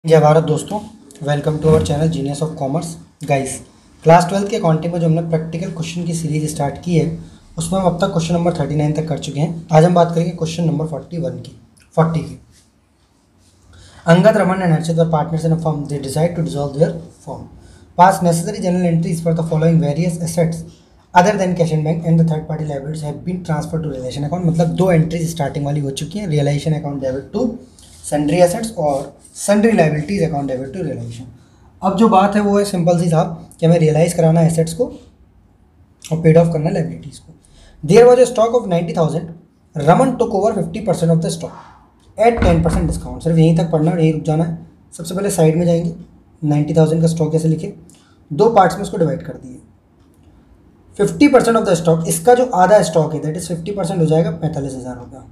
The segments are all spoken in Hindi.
जय भारत दोस्तों, welcome to our channel genius of commerce. Guys, class 12 के अकाउंटिंग में जो हमने प्रैक्टिकल क्वेश्चन की सीरीज स्टार्ट की है उसमें हम अब तक क्वेश्चन नंबर 39 तक कर चुके हैं। आज हम बात करेंगे क्वेश्चन नंबर 40 की। Angad, Raman and Harshit were partners in a firm. They decide to dissolve their firm. Pass necessary journal entries for the following various assets other than cash and bank and the third party liabilities have been transfer to realisation account. मतलब दो एंट्रीज स्टार्टिंग वाली हो चुकी हैं, realisation account debit to sundry assets और sundry liabilities account debit to realisation. अब जो बात है वो है सिंपल सी साहब कि हमें रियलाइज कराना एसेट्स को और पेड ऑफ करना लायबिलिटीज को। There was a stock of 90,000। Raman took over 50% of the stock at 10% discount. सिर्फ यहीं तक पढ़ना और यहीं रुक जाना है। सबसे पहले साइड में जाएंगे, 90,000 का स्टॉक कैसे लिखे, दो पार्ट्स में उसको डिवाइड कर दिए। 50% ऑफ द स्टॉक, इसका जो आधा स्टॉक है दैट इज 50% हो जाएगा 45,000 रुपया।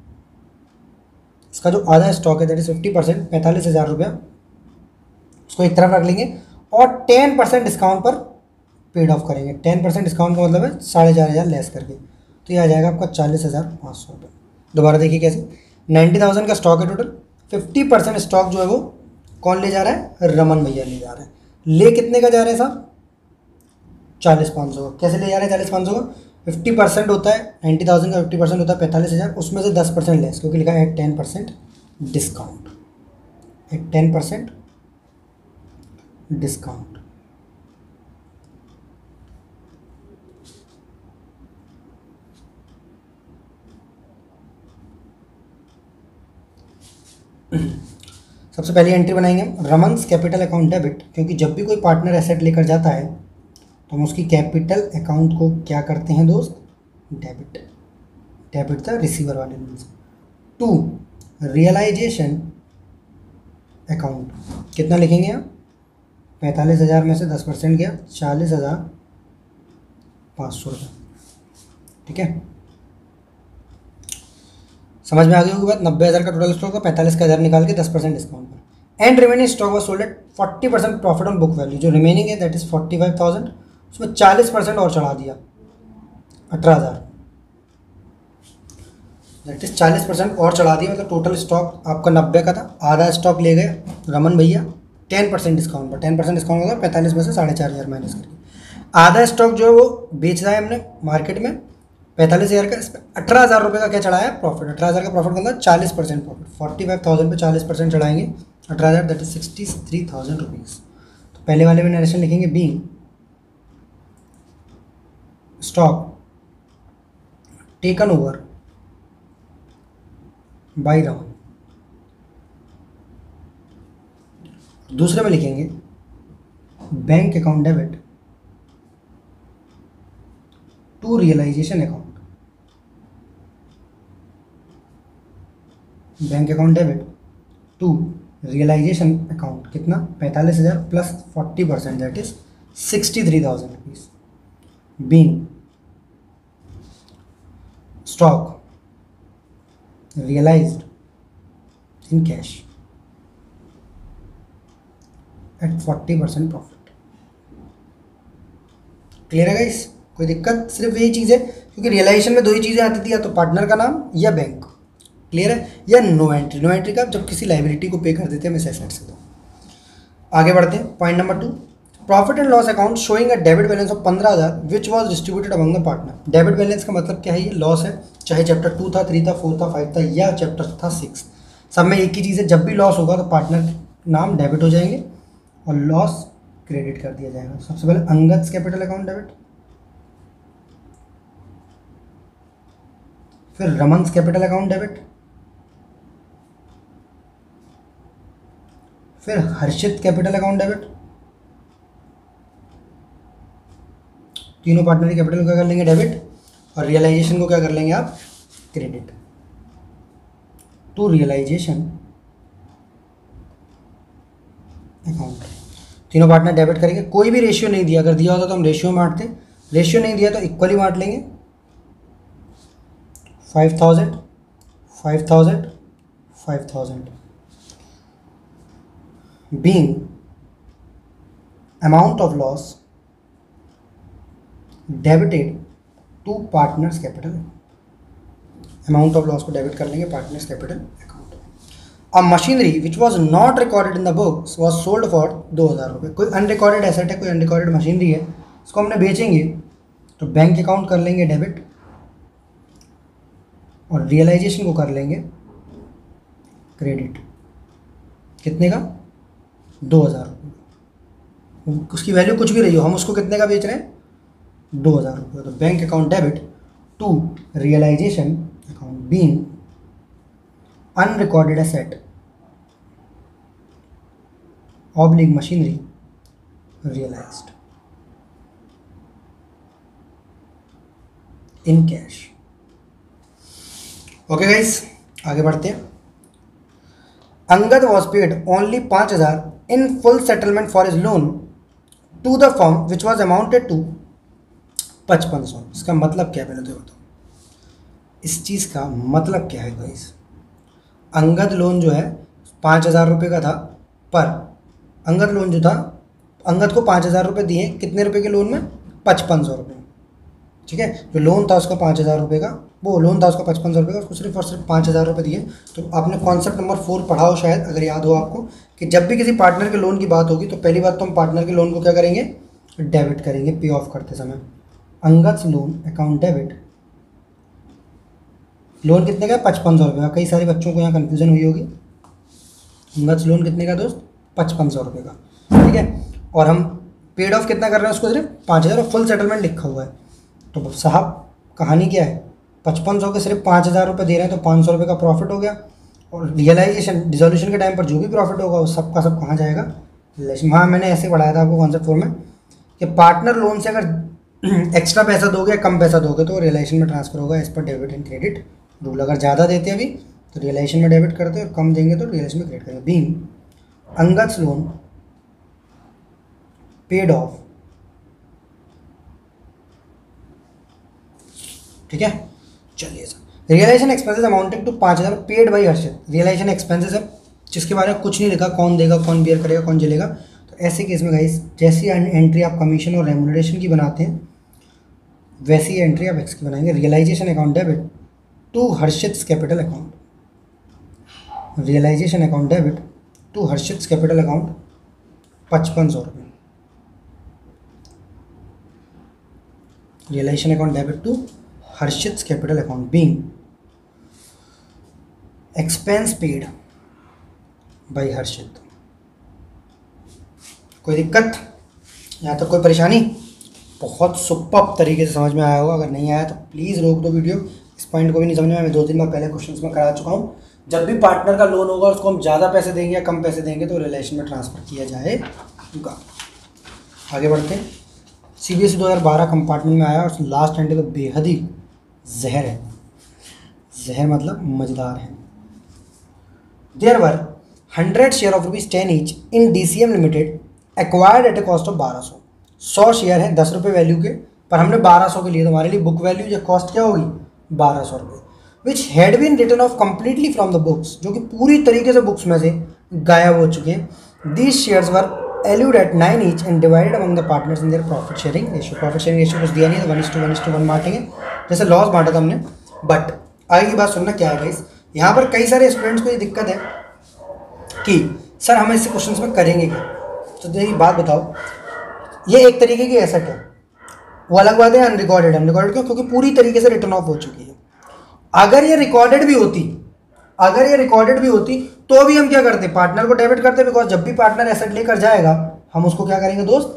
इसका जो आधा स्टॉक है दैट इज 50% 45,000 रुपया, उसको एक तरफ रख लेंगे और 10% डिस्काउंट पर पेड ऑफ करेंगे। 10% डिस्काउंट का मतलब है 4,500 लेस करके, तो ये आ जाएगा आपका 40,500 रुपये। दोबारा देखिए कैसे, 90,000 का स्टॉक है टोटल, 50% स्टॉक जो है वो कौन ले जा रहा है, रमन भैया ले जा रहा है। ले कितने का जा रहे हैं साहब, 40,500 का। कैसे ले जा रहे हैं 40,500 का, 50% होता है 90,000 का, 50% होता है 45,000, उसमें से 10% लेस, क्योंकि लिखा है 10% डिस्काउंट, 10% डिस्काउंट। सबसे पहली एंट्री बनाएंगे रमन्स कैपिटल अकाउंट डेबिट, क्योंकि जब भी कोई पार्टनर एसेट लेकर जाता है तो हम उसकी कैपिटल अकाउंट को क्या करते हैं दोस्त, डेबिट था रिसीवर वाले रूल से। टू रियलाइजेशन अकाउंट, कितना लिखेंगे आप, 45,000 में से 10% गया 40,500 रुपये। ठीक है, समझ में आ गई होगी बात। 90,000 का टोटल स्टॉक का 45,000 निकाल के 10% डिस्काउंट पर। And remaining stock was sold at 40% profit on book value. जो रिमेनिंग है दैट इज 45,000, उसमें 40% और चढ़ा दिया 18,000, दैट इज 40% और चढ़ा दिया। मतलब टोटल स्टॉक आपका 90 का था, आधा स्टॉक ले गए रमन भैया 10% डिस्काउंट पर। 10% डिस्काउंट होगा 45 में से 4,500 माइनस करके। आधा स्टॉक जो है वो बेच रहा है हमने मार्केट में 45,000 का, इस पर 18,000 रुपये का क्या चढ़ाया प्रॉफिट। 18,000 का प्रॉफिट मतलब 40% प्रॉफिट, 45,000 पे 40% चढ़ाएंगे 18,000, दैट इज 63,000 रुपीज़। तो पहले वाले में नरेशन लिखेंगे being stock taken over by Raman. दूसरे में लिखेंगे bank account debit to realisation account. Bank account debit to realisation account, कितना 45,000 plus 40% that is 63,000 rupees. Being stock realised in cash at 40% profit. Clear है गाइस, कोई दिक्कत, सिर्फ यही चीज़ है, क्योंकि रियलाइजेशन में दो ही चीज़ें आती थी, या तो पार्टनर का नाम या बैंक। क्लियर है, या नो एंट्री। नो एंट्री का जब किसी लाइबिलिटी को पे कर देते हैं हम इस एसेट से। तो आगे बढ़ते हैं, point number 2, profit and loss account showing a debit balance of 15,000 which was distributed among the partner. Debit balance का मतलब क्या है, ये लॉस है, चाहे चैप्टर 2 था, 3 था, 4 था, 5 था या चैप्टर था 6, सब में एक ही चीज़ है। जब भी लॉस होगा तो पार्टनर नाम डेबिट हो जाएंगे और लॉस क्रेडिट कर दिया जाएगा। सबसे पहले अंगद कैपिटल अकाउंट डेबिट, फिर रमन्स कैपिटल अकाउंट डेबिट, फिर हर्षित कैपिटल अकाउंट डेबिट। तीनों पार्टनर की कैपिटल को क्या कर लेंगे, डेबिट, और रियलाइजेशन को क्या कर लेंगे आप, क्रेडिट टू रियलाइजेशन अकाउंट। तीनों पार्टनर डेबिट करेंगे। कोई भी रेशियो नहीं दिया, अगर दिया होता तो हम रेशियो में बांटते, रेशियो नहीं दिया तो इक्वली बांट लेंगे। 5,000 5,000 5,000 being amount of loss debited to partners capital। Amount of loss को डेबिट कर लेंगे partners capital account. A machinery which was not recorded in the books was sold for 2,000 रुपये। कोई अनरिकॉर्डेड एसेट है, कोई अनरिकॉर्डेड मशीनरी है, इसको हमने बेचेंगे तो बैंक अकाउंट कर लेंगे डेबिट और रियलाइजेशन को कर लेंगे क्रेडिट। कितने का? 2,000 रुपये। उसकी वैल्यू कुछ भी रही हो, हम उसको कितने का बेच रहे हैं? 2,000 रुपये। तो bank account debit to realisation account being unrecorded asset oblique machinery realised in cash. Okay guys, आगे बढ़ते हैं। Angad was paid only 5,000 in full settlement for his loan to the firm which was amounted to 5500। इसका मतलब क्या है पहले तो बताओ, इस चीज़ का मतलब क्या है गाइस? अंगद लोन जो है 5,000 रुपये का था, पर अंगद लोन जो था, अंगद को 5,000 रुपये दिए, कितने रुपए के लोन में? 5500 रुपये। ठीक है, जो लोन था उसका 5,000 रुपये का, वो लोन था उसका 5500 रुपये का, उसको सिर्फ और सिर्फ 5,000 रुपये दिए। तो आपने कॉन्सेप्ट नंबर 4 पढ़ा हो शायद, अगर याद हो आपको, कि जब भी किसी पार्टनर के लोन की बात होगी तो पहली बात तो हम पार्टनर के लोन को क्या करेंगे? डेबिट करेंगे पे ऑफ करते समय। Angad loan account debit, loan कितने का? 5500 रुपये का। कई सारे बच्चों को यहाँ कन्फ्यूजन हुई होगी। अंगद लोन कितने का दोस्त? 5500 रुपये का। ठीक है, और हम पेड ऑफ कितना कर रहे हैं उसको? सिर्फ 5,000, और फुल सेटलमेंट लिखा हुआ है। तो साहब कहानी क्या है? 5500 के सिर्फ 5,000 रुपये दे रहे हैं तो 500 रुपये का प्रॉफिट हो गया, और रियलाइजेशन डिसोल्यूशन के टाइम पर जो भी प्रॉफिट होगा वो सब का सब कहाँ जाएगा? रियलाइजेशन। हाँ, मैंने ऐसे पढ़ाया था आपको कॉन्सेप्ट 4 में कि पार्टनर लोन से अगर एक्स्ट्रा पैसा दोगे, कम पैसा दोगे तो रियलाइजेशन में ट्रांसफर होगा as per debit and credit rule. अगर ज़्यादा देते हैं अभी तो रियलाइजेशन में डेबिट करते हैं, और कम देंगे तो रियलाइजेशन में क्रेडिट करेंगे। Being Angad's loan paid off. ठीक है, चलिए sir. Realisation expenses amounting to 5,000 paid by Harshit. Realisation expenses है जिसके बारे में कुछ नहीं लिखा, कौन देगा, कौन बियर करेगा, कौन झेलेगा। तो ऐसे केस में गाइस, जैसी एंट्री आप कमीशन और रेमुनरेशन की बनाते हैं वैसी एंट्री आप एक्स की बनाएंगे। Realisation account debit to Harshit capital account, realisation account debit to Harshit capital account 5500 रुपये। Realisation account debit to Harshit capital account being expense paid by Harshit. कोई दिक्कत यहाँ तक, कोई परेशानी? बहुत सुपर तरीके से समझ में आया होगा। अगर नहीं आया तो प्लीज़ रोक दो वीडियो। इस पॉइंट को भी नहीं समझ में आया, मैं 2-3 बार पहले क्वेश्चंस में करा चुका हूँ। जब भी पार्टनर का लोन होगा उसको हम ज़्यादा पैसे देंगे या कम पैसे देंगे तो रिलेशन में ट्रांसफ़र किया जाएगा। आगे बढ़ते हैं। CBSE 2012 कंपार्टमेंट में आया और लास्ट एंड तो बेहद ही जहर है। जहर मतलब मज़ेदार है। There were 100 share of ₹10 each in DCM limited acquired at a cost of 1200। 100 share है 10 रुपये वैल्यू के, पर हमने 1200 के लिए, तो हमारे लिए बुक वैल्यू या कॉस्ट क्या होगी? 1200 रुपये। Which had been written off completely from the books, जो कि पूरी तरीके से बुक्स में से गायब हो चुके हैं। These shares were valued at 9 each and divided among the partners in their profit sharing ratio. Profit sharing ratio कुछ दिया नहीं है, 1:1:1 बांटेंगे, जैसे लॉस बांटा था हमने। बट आगे की बात सुनना क्या है गाइस, यहाँ पर कई सारे स्टूडेंट्स को ये दिक्कत है कि सर हम इससे क्वेश्चन में करेंगे क्या? तो देखिए बात बताओ, ये एक तरीके की एसेट है, वो अलग बात है अनरिकॉर्डेड। अनरिकॉर्डेड क्यों? क्योंकि पूरी तरीके से रिटर्न ऑफ हो चुकी है। अगर ये रिकॉर्डेड भी होती तो भी हम क्या करते? पार्टनर को डेबिट करते, बिकॉज जब भी पार्टनर एसेट लेकर जाएगा हम उसको क्या करेंगे दोस्त?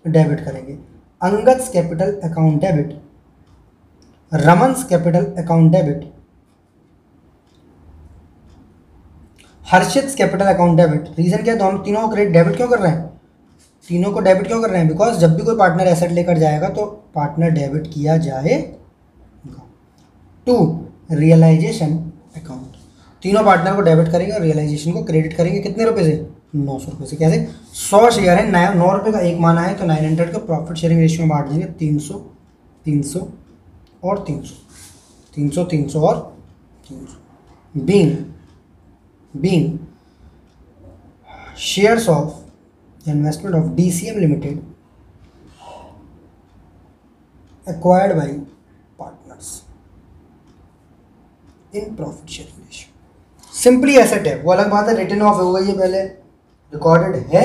डेबिट करेंगे। Angad's capital account debit, Raman's capital account debit, Harshit capital account debit. Reason क्या है? दोनों तीनों को क्रेडिट डेबिट क्यों कर रहे हैं? तीनों को डेबिट क्यों कर रहे हैं? बिकॉज जब भी कोई पार्टनर एसेट लेकर जाएगा तो पार्टनर डेबिट किया जाएगा। टू रियलाइजेशन अकाउंट, तीनों पार्टनर को डेबिट करेंगे और रियलाइजेशन को क्रेडिट करेंगे। कितने रुपए से? 900 रुपये से। कैसे? 100 शेयर है, 9 रुपये का एक माना है, तो 900 का प्रॉफिट शेयरिंग रेशियो में बांट देंगे। 300 300 और 300, 300 300 और 300। Being shares of investment of DCM limited acquired by partners in profit sharing ratio। Simply asset है, वो अलग बात है रिटन ऑफ हो गई है पहले, रिकॉर्डेड है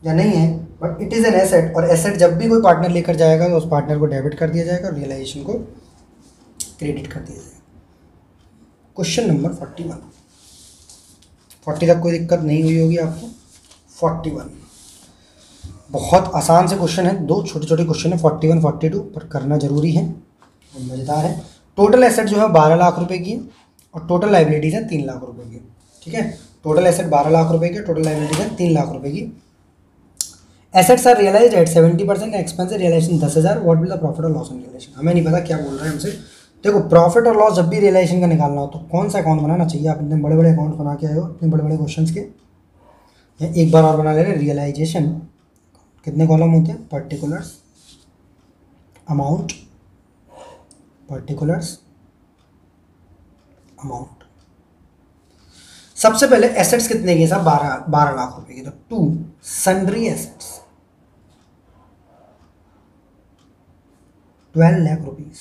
या नहीं है, but it is an asset. और एसेट जब भी कोई पार्टनर लेकर जाएगा तो उस पार्टनर को डेबिट कर दिया जाएगा और रियलाइजेशन को क्रेडिट कर दिया जाएगा। क्वेश्चन नंबर 41, 40 तक कोई दिक्कत नहीं हुई होगी आपको। 41 बहुत आसान से क्वेश्चन है, दो छोटे छोटे क्वेश्चन है 41 42, पर करना जरूरी है और मज़ेदार है। टोटल एसेट जो है 12 लाख रुपए की है और टोटल लाइबिलिटीज है 3 लाख रुपए की। ठीक है, टोटल एसेट 12 लाख रुपए की, टोटल लाइबिलिटीज है 3 लाख रुपए की। Assets are realise at 70%, expense realisation 10,000। What will the profit और लॉस ऑन रियलाइजेशन? हमें नहीं पता क्या बोल रहा है हमसे। देखो, प्रॉफिट और लॉस जब भी रियलाइजेशन का निकालना हो तो कौन सा अकाउंट बनाना चाहिए? आप इतने बड़े बड़े अकाउंट बना के आए हो इतने बड़े बड़े क्वेश्चन के, एक बार और बना ले रहे। रियलाइजेशन कितने कॉलम होते हैं? Particulars, amount, particulars, amount. सबसे पहले एसेट्स कितने की है साहब? 12 लाख रुपए की। तो to sundry assets 12 lakh rupees,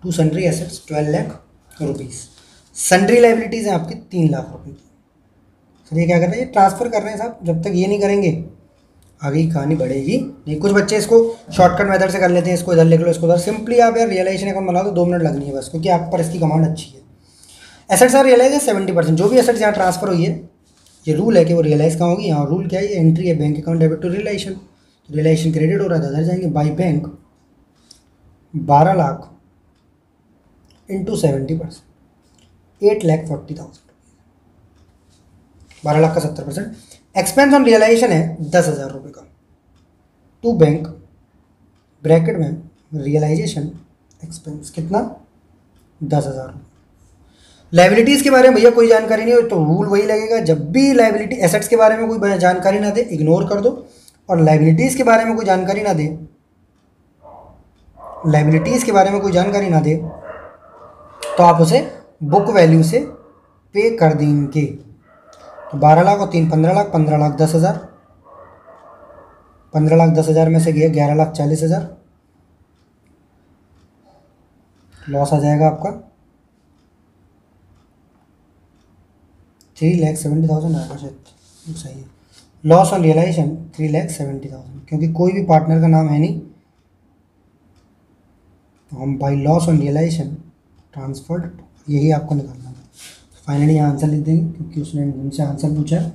to sundry assets 12 lakh rupees. Sundry liabilities है आपकी 3 लाख रुपए की। सर ये क्या कर रहे हैं? ये ट्रांसफर कर रहे हैं साहब। जब तक ये नहीं करेंगे आगे की कहानी बढ़ेगी नहीं। कुछ बच्चे इसको शॉर्टकट मेथड से कर लेते हैं, इसको इधर लिख लो, इसको उधर। सिंपली आप यार रियलाइजेशन अकाउंट बना दो, 2 मिनट लगनी है बस, क्योंकि आप पर इसकी कमांड अच्छी है। एसेट्स आर रियलाइज है 70%। जो भी एसेट्स यहाँ ट्रांसफर हुई है, ये रूल है कि वो रियलाइज कहाँ होगी? यहाँ रूल क्या है? एंट्री है bank account debit to realisation, realisation credit हो रहा है, अदर जाएंगे by bank 12 lakh into 70%, 8,40,000। 12 lakh का 70%। एक्सपेंस ऑन रियलाइजेशन है 10,000 रुपये का। टू बैंक ब्रैकेट में रियलाइजेशन एक्सपेंस कितना? 10,000 रुपये। लाइबिलिटीज़ के बारे में भैया कोई जानकारी नहीं हो तो रूल वही लगेगा। जब भी लाइबिलिटी एसेट्स के बारे में कोई जानकारी ना दे, इग्नोर कर दो। और लाइबिलिटीज़ के बारे में कोई जानकारी ना दे, लाइबिलिटीज़ के बारे में कोई जानकारी ना दे तो आप उसे बुक वैल्यू से पे कर देंगे। तो 12 लाख और 3 15 लाख, 15 लाख 10,000, 15 लाख 10,000 में से गया 11 लाख 40,000। लॉस आ जाएगा आपका 3,70,000 आएगा शायद, सही है। लॉस ऑन रियलाइजेशन 3,70,000, क्योंकि कोई भी पार्टनर का नाम है नहीं तो हम by loss on realisation transferred, यही आपको निकालना है। फाइनली यहाँ आंसर लिख देंगे क्योंकि उसने हमसे आंसर पूछा है।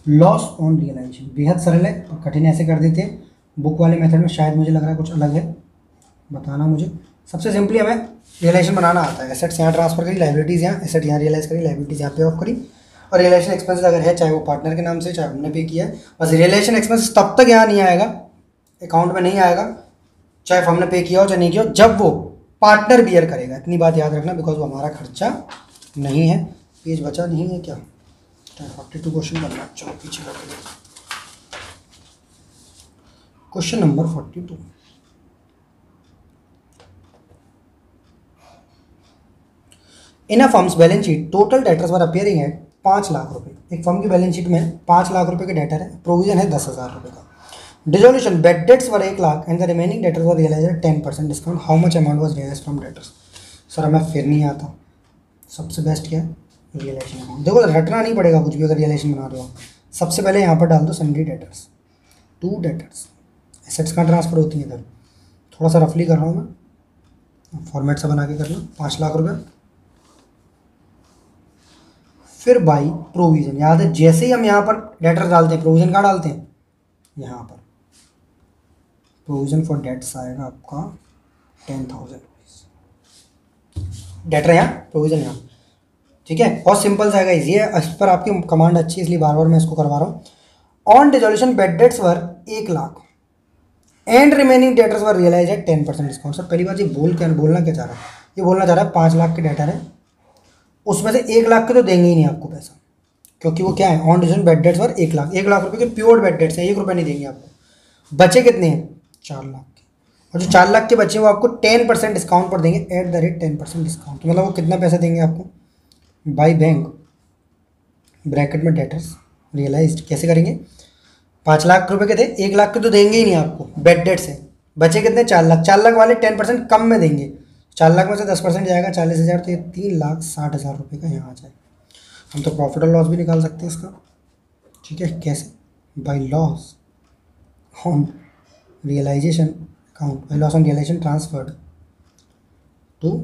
लॉस ऑन रियलाइजेशन बेहद सरल है और कठिन ऐसे कर देते हैं। बुक वाले मेथड में शायद मुझे लग रहा है कुछ अलग है, बताना मुझे। सबसे सिंपली हमें रियलाइजेशन बनाना आता है। एसेट्स यहाँ ट्रांसफर करी, लाइबिलिटीज़ यहाँ, एसेट यहाँ रियलाइज करी, लाइबिलिटीज़ यहाँ पे ऑफ करी, और रियलाइजेशन एक्सपेंस अगर है चाहे वो पार्टनर के नाम से चाहे हमने पे किया है, बस रियलाइजेशन एक्सपेंस तब तक यहाँ नहीं आएगा, अकाउंट में नहीं आएगा, चाहे हमने पे किया हो चाहे नहीं किया हो, जब वो पार्टनर बियर करेगा। इतनी बात याद रखना, बिकॉज वो हमारा खर्चा नहीं है। पेज बचा नहीं है क्या? 42 क्वेश्चन करना, चलो पीछे कर दो। Question number 42, in a firm's balance sheet total debtors were appearing at 5 lakh रुपए। एक फर्म की बैलेंस शीट में 5 लाख रुपए के डेटर है, प्रोविजन है 10,000 रुपए का। Dissolution bad debts were 1 lakh and the remaining debtors were realise at 10% discount. How much amount was realise from debtors? Sir हमें फिर नहीं आता, सबसे बेस्ट क्या है? Realisation amount. देखो रटना नहीं पड़ेगा कुछ भी अगर रियलाइजेशन बना रहे हो। सबसे पहले यहाँ पर डाल दो sundry debtors, to debtors. Assets कहाँ ट्रांसफर होती हैं इधर, थोड़ा सा रफली कर रहा हूँ मैं, फॉर्मेट से बना के कर लो। 5 लाख रुपये, फिर बाई प्रोविज़न। याद है जैसे ही हम यहाँ पर डेटर डालते हैं, प्रोविज़न कहाँ डालते हैं? यहाँ पर प्रोविज़न फॉर डेट्स आएगा आपका 10,000 रुपीज़। डेटर यहाँ, प्रोविज़न यहाँ, ठीक है। बहुत सिंपल सा है गाइस, ये इस पर आपकी कमांड अच्छी है इसलिए बार बार मैं इसको करवा रहा हूँ। On dissolution bad debts were 1 lakh and remaining debtors were realise at 10% discount. Sir पहली बात ये बोलना क्या चाह रहा है? ये बोलना चाह रहा है 5 लाख के डेटर है, उसमें से 1 लाख के तो देंगे ही नहीं आपको पैसा, क्योंकि वो क्या है? On dissolution bad debts were 1 lakh, 1 lakh रुपए के प्योर बेड डेट्स हैं, 1 रुपये नहीं देंगे आपको। बचे कितने हैं? 4 लाख के, और जो 4 लाख के बचे वो आपको 10% डिस्काउंट पर देंगे, एट द रेट 10% डिस्काउंट। तो मतलब वो कितना पैसा देंगे आपको? बाई बैंक ब्रैकेट में डेटर्स रियलाइज्ड। कैसे करेंगे? 5 लाख रुपए के थे, 1 लाख के तो देंगे ही नहीं आपको बेड डेट से, बचे कितने? 4 लाख। 4 लाख वाले 10% कम में देंगे, 4 लाख में से 10% जाएगा 40,000, तो ये 3,60,000 रुपये का यहाँ आ जाएगा। हम तो प्रॉफिट और लॉस भी निकाल सकते हैं इसका, ठीक है। कैसे? By loss on realisation account, by loss on realisation transferred to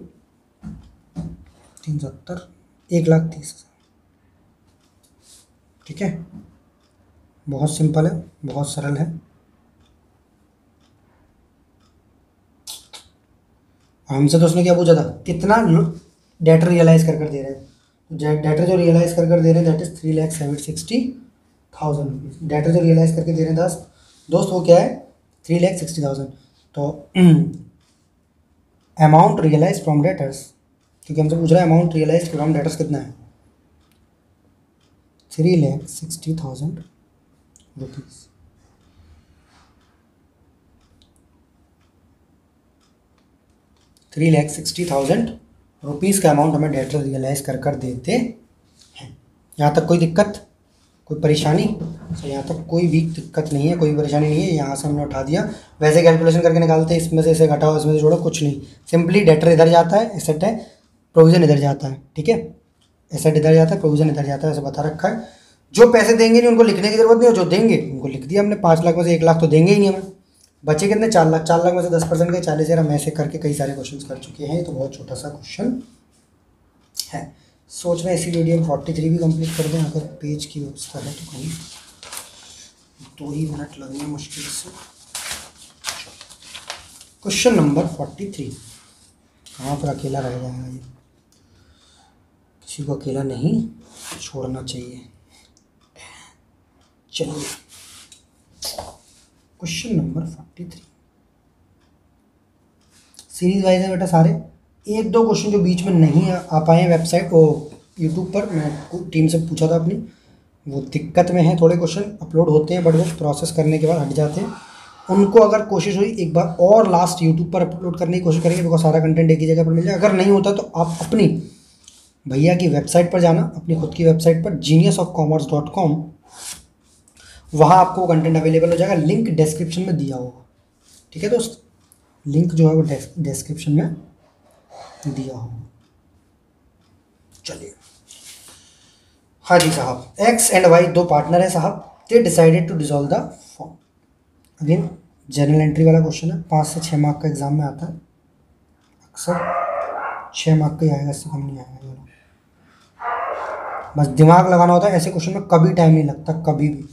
370, 1,30,000, ठीक है। बहुत सिंपल है, बहुत सरल है। हमसे तो उसने क्या पूछा था, कितना डेटर रियलाइज कर दे रहे हैं। डेटर जो रियलाइज कर दे रहे हैं दैट इज 3,60,000 रुपीज़। डेटर जो रियलाइज करके दे रहे हैं दोस्त वो क्या है, 3,60,000। तो अमाउंट रियलाइज फ्रॉम डेटर्स, क्योंकि हमसे पूछ रहा है अमाउंट रियलाइज फ्रॉम डेटर्स कितना है, 3,60,000 रुपीज़। ₹3,60,000 का अमाउंट हमें डेटर रियलाइज कर देते हैं। यहाँ तक कोई दिक्कत, कोई परेशानी? तो यहाँ तक कोई भी दिक्कत नहीं है, कोई परेशानी नहीं है। यहाँ से हमने उठा दिया, वैसे कैलकुलेशन करके निकालते हैं, इसमें से इसे घटाओ, इसमें से जोड़ो, कुछ नहीं। सिंपली डेटर इधर जाता है, एसेट है, प्रोविजन इधर जाता है, ठीक है। एसेट इधर जाता है, प्रोविजन इधर जाता है, ऐसे बता रखा है। जो पैसे देंगे नहीं उनको लिखने की जरूरत नहीं, और जो देंगे उनको लिख दिया हमने। 5 लाख में से 1 लाख तो देंगे ही नहीं हमें। बचे कितने? 4 लाख। 4 लाख में से 10% के 40,000 हम ऐसे करके कई सारे क्वेश्चंस कर चुके हैं। तो बहुत छोटा सा क्वेश्चन है। सोच रहे इसी वीडियो में 43 भी कंप्लीट कर दें, अगर पेज की व्यवस्था है तो। कहीं 2 ही मिनट लगेंगे मुश्किल से। क्वेश्चन नंबर 43, कहाँ पर अकेला रह जाएगा ये, किसी को अकेला नहीं छोड़ना चाहिए। चलिए क्वेश्चन नंबर 43 सीरीज वाइज है बेटा सारे। 1-2 क्वेश्चन जो बीच में नहीं आ पाए हैं वेबसाइट ओ यूट्यूब पर, मैं टीम से पूछा था अपनी, वो दिक्कत में है। थोड़े क्वेश्चन अपलोड होते हैं बट वो प्रोसेस करने के बाद हट जाते हैं। उनको अगर कोशिश हुई एक बार और लास्ट यूट्यूब पर अपलोड करने की कोशिश करेंगे, बिकॉज सारा कंटेंट एक ही जगह पर मिल जाए। अगर नहीं होता तो आप अपनी भैया की वेबसाइट पर जाना, अपनी खुद की वेबसाइट पर geniusofcommerce.com, वहाँ आपको कंटेंट अवेलेबल हो जाएगा। लिंक डिस्क्रिप्शन में दिया होगा, ठीक है दोस्त। लिंक जो है वो डिस्क्रिप्शन में दिया होगा। चलिए, हाँ जी साहब, एक्स एंड वाई 2 पार्टनर है साहब। They decided to dissolve the firm. Again general entry वाला क्वेश्चन है, 5 से 6 मार्क का एग्जाम में आता है अक्सर। 6 मार्क का ही आएगा, इससे कम नहीं आएगा। बस दिमाग लगाना होता है, ऐसे क्वेश्चन में कभी टाइम नहीं लगता, कभी भी।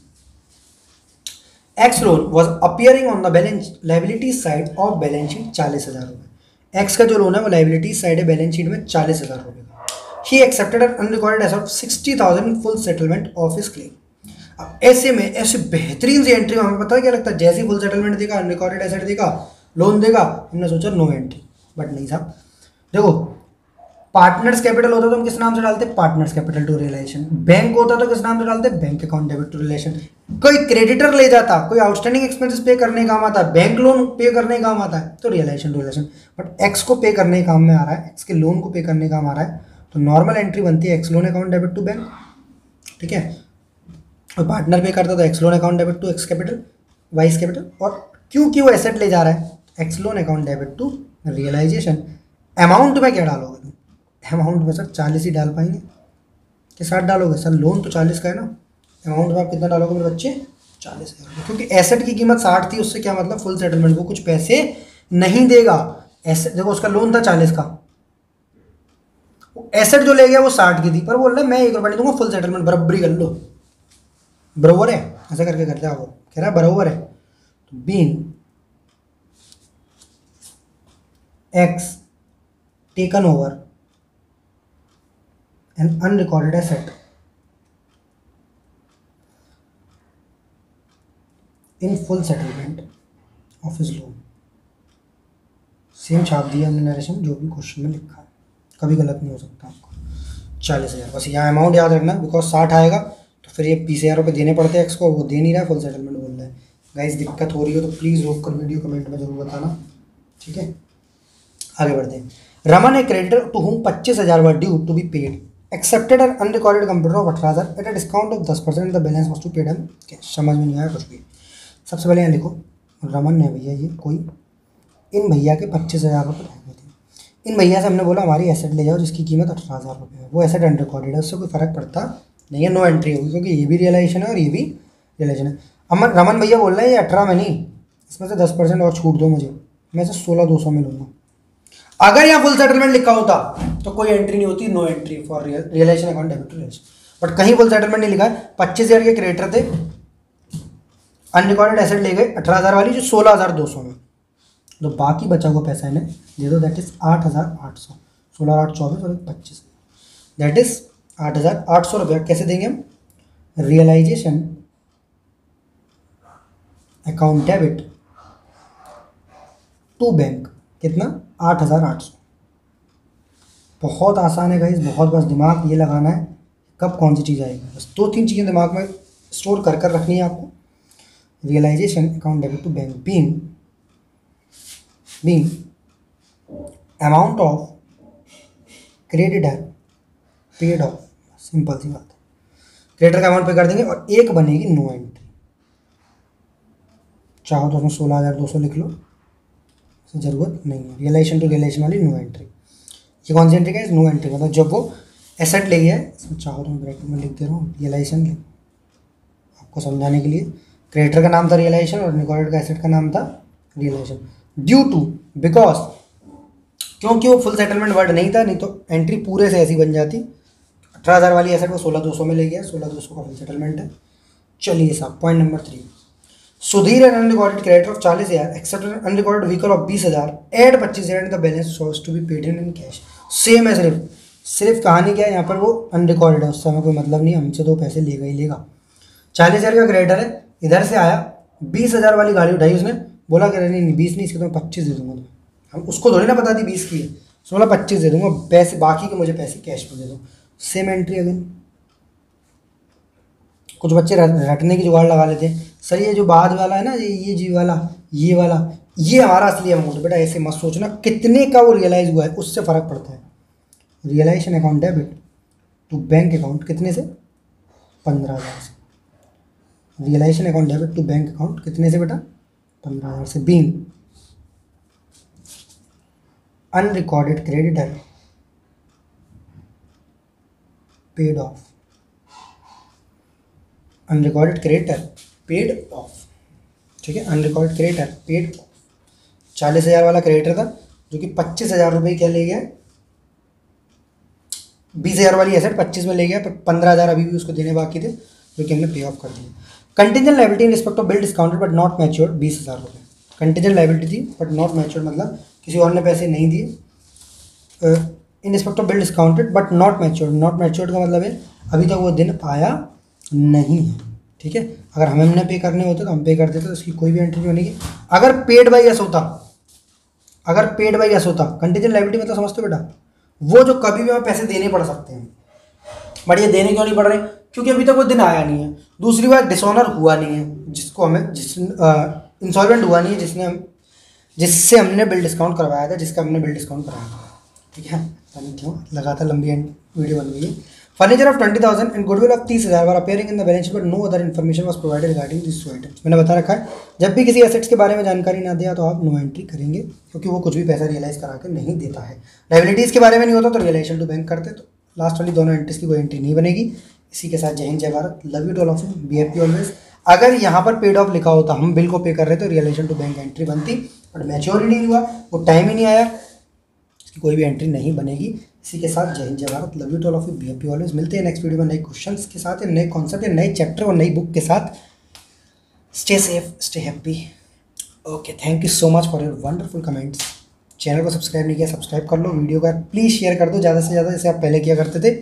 X loan was appearing on the balance liability side of balance sheet 40,000 रुपये। एक्स का जो लोन है वो लाइबिलिटी साइड है बैलेंस शीट में 40,000 रुपये का। He accepted an unrecorded asset of 60,000 in full settlement of his claim. अब ऐसे में ऐसे बेहतरीन सी एंट्री में हमें पता है क्या लगता है, जैसे ही फुल सेटलमेंट देगा, अनरिकॉर्डेड एसेट देगा, लोन देगा, हमने सोचा नो एंट्री। बट नहीं साहब, देखो पार्टनर्स कैपिटल होता तो हम किस नाम से डालते, partners capital to realisation. Bank होता तो किस नाम से डालते, bank account debit to realisation. कोई क्रेडिटर ले जाता, कोई आउटस्टैंडिंग एक्सपेंसेस पे करने काम आता है, बैंक लोन पे करने काम आता है, तो realisation to realisation. But X को पे करने काम में आ रहा है, एक्स के लोन को पे करने काम आ रहा है, तो नॉर्मल एंट्री बनती है X loan account debit to bank, ठीक है। और पार्टनर पे करता तो X loan account debit to X capital, vice capital. और क्योंकि वो एसेट ले जा रहा है, X loan account debit to realisation. Amount में क्या डालोगे तुम, अमाउंट में सर 40 ही डाल पाएंगे कि 60 डालोगे सर, लोन तो 40 का है ना। अमाउंट में आप कितना डालोगे मेरे बच्चे, 40,000, क्योंकि एसेट की कीमत 60 थी। उससे क्या मतलब, फुल सेटलमेंट, वो कुछ पैसे नहीं देगा। एसेट देखो, उसका लोन था 40 का, एसेट जो ले गया वो 60 की थी, पर बोल रहा मैं 1 रुपया नहीं दूंगा, फुल सेटलमेंट बराबरी कर लो। बराबर है, ऐसा करके करते हैं वो, कह रहा है बराबर है। तो being x taken over an unrecorded asset in full settlement of his loan। Same छाप दिया हमने नरेशन, जो भी क्वेश्चन में लिखा है, कभी गलत नहीं हो सकता आपको। 40,000 बस यहाँ अमाउंट याद रखना, बिकॉज 60 आएगा तो फिर ये 20,000 रुपये देने पड़ते हैं एक्स को, वो दे नहीं रहा है, फुल सेटलमेंट बोल रहा है। गाइस दिक्कत हो रही हो तो प्लीज़ रोक कर वीडियो कमेंट में जरूर बताना, ठीक है। आगे बढ़ते हैं। रमन ए creditor to whom 25,000 were due to be paid accepted an unrecorded computer of 18,000 at a discount of 10%, the balance was to paid them. समझ में नहीं आया कुछ भी। सबसे पहले यहाँ लिखो, रमन ने भैया ये कोई इन भैया के 25,000 रुपये रह गए थे। इन भैया से हमने बोला हमारी एसेट ले जाओ जिसकी कीमत 18,000 रुपये है, वो एसेट अनरिकॉर्डेड है, उससे कोई फ़र्क पड़ता नहीं है, नो एंट्री होगी क्योंकि ये भी रियलाइजेशन है और ये भी रियलाइजेशन है। अमन रमन भैया बोल रहे हैं ये 18 में नहीं, इसमें से 10% और छूट दो मुझे, मैं से 16,200 में लूँगा। अगर यहाँ फुल सेटलमेंट लिखा होता तो कोई एंट्री नहीं होती, no entry for realisation account debit to realisation, but कहीं फुल सेटलमेंट नहीं लिखा है। 25,000 के क्रेडिटर थे, अनरिकॉर्डेड एसेट ले गए 18,000 वाली जो 16,200 में, तो बाकी बचा हुआ पैसा इन्हें दे दो, दैट इज 8,800, 16 8 24 और 25, दैट इज 8,800 रुपया। कैसे देंगे हम? Realisation account debit to bank, कितना? 8,800। बहुत आसान है गाइस, बहुत बस दिमाग ये लगाना है कब कौन सी चीज़ आएगी, बस 2-3 चीज़ें दिमाग में स्टोर कर कर रखनी है आपको। Realisation account debit to bank being amount of creditor paid off, simple सी बात है, क्रेडिटर का अमाउंट पे कर देंगे और एक बनेगी नो एंट्री। चाहो तो उसमें 16,200 लिख लो, ज़रूरत नहीं है। रियलाइजेशन टू रियलाइजेशन वाली नो एंट्री, ये कौन सी एंट्री का है? नो एंट्री, मतलब जब वो एसेट ले गया है, इसमें चाहो तो मैं ब्रैकेट में लिख दे रहा हूँ रियलाइजेशन आपको समझाने के लिए। क्रेडिटर का नाम था रियलाइजेशन और अनरिकॉर्डेड का एसेट का नाम था रियलाइजेशन। ड्यू टू, बिकॉज, क्योंकि वो फुल सेटलमेंट वर्ड नहीं था, नहीं तो एंट्री पूरे से ऐसी बन जाती। 18,000 वाली एसेट वो 16,200 में ले गया, 16,200 का फुल सेटलमेंट है। चलिए साहब, point number 3, Sudhir an unrecorded creditor of 40,000 accept unrecorded vehicle of 20,000 and 25,000 in the balance shows to be paid in cash. Same है, सिर्फ कहानी क्या है यहाँ पर, वो अनरिकॉर्डेड है, उससे हमें कोई मतलब नहीं, हमसे तो पैसे लेगा ही लेगा। 40,000 का क्रेडिटर है, इधर से आया 20,000 वाली गाड़ी उठाई उसने, बोला कि नहीं 20 नहीं, इसके तो मैं 25 दे दूँगा। हम उसको थोड़ी ना बता दी 20 की है, उसने बोला 25 दे दूँगा, पैसे बाकी के मुझे पैसे कैश में दे दो। Same entry again. कुछ बच्चे रटने की जुगाड़ लगा लेते हैं, सर ये जो बाद वाला है ना, ये जी वाला, ये वाला, ये हमारा असली अमाउंट। बेटा ऐसे मत सोचना, कितने का वो रियलाइज हुआ है उससे फ़र्क पड़ता है। Realisation account debit to bank account कितने से? 15,000 से। Realisation account debit to bank account कितने से बेटा? 15,000 से। Being unrecorded creditor paid off, unrecorded creditor paid off, ठीक है, अनरिकॉर्डेड क्रेडिटर पेड ऑफ। 40,000 वाला क्रेडिटर था जो कि 25,000 रुपये क्या ले गया, 20,000 वाली एसेट 25 में ले गया, पर 15,000 अभी भी उसको देने बाकी थे जो कि हमने पे ऑफ कर दिया। Contingent liability in respect of bill discounted but not matured 20,000 रुपये। कंटिजेंट लायबिलिटी थी बट नॉट मैच्योर्ड, मतलब किसी और ने पैसे नहीं दिए। In respect of bill discounted but not matured, not matured का मतलब है अभी तक वो दिन आया नहीं है, ठीक है। अगर हमने पे करने होते तो हम पे कर देते, तो इसकी कोई भी एंट्री नहीं बनेगी। अगर पेड बाई एस होता, अगर पेड बाई एस होता, कंटिजेंट लायबिलिटी मतलब समझते हो बेटा, वो जो कभी भी हमें पैसे देने पड़ सकते हैं, बट ये देने क्यों नहीं पड़ रहे? क्योंकि अभी तक वो दिन आया नहीं है। दूसरी बात, डिसऑनर हुआ नहीं है, जिसको हमें इंसॉल्वेंट हुआ नहीं है, जिससे हमने बिल डिस्काउंट करवाया था, जिसका हमने बिल डिस्काउंट कराया था, ठीक है। पता क्यों लगातार लंबी वीडियो बन गई है। Furniture of 20,000 and goodwill of 30,000 were appearing in the balance sheet but no other information was provided regarding this items. मैंने बता रखा है जब भी किसी एसेट्स के बारे में जानकारी ना दिया तो आप नो एंट्री करेंगे, क्योंकि वो कुछ भी पैसा रियलाइज करा के नहीं देता है। लायबिलिटीज़ के बारे में नहीं होता तो रियलाइजेशन टू बैंक करते, तो लास्ट वाली दोनों एंट्रीज की कोई एंट्री नहीं बनेगी। इसी के साथ जय हिंद जय Bharat, love you to all of you, be happy always. अगर यहाँ पर पेड ऑफ लिखा होता, हम बिल को पे कर रहे तो रियलाइजेशन टू बैंक एंट्री बनती, बट मैच्योरिटी नहीं हुआ, वो टाइम ही नहीं आया, इसकी कोई भी एंट्री नहीं बनेगी। इसी के साथ जय हिंद जय Bharat, love you to all of you, be happy always. मिलते हैं नेक्स्ट वीडियो में नए क्वेश्चंस के साथ, नए कॉन्सेप्ट, नए चैप्टर और नई बुक के साथ। Stay safe, stay happy. Okay, thank you so much for your wonderful comments. Channel को सब्सक्राइब नहीं किया, सब्सक्राइब कर लो, वीडियो का प्लीज़ शेयर कर दो ज़्यादा से ज़्यादा, जैसे आप पहले किया करते थे।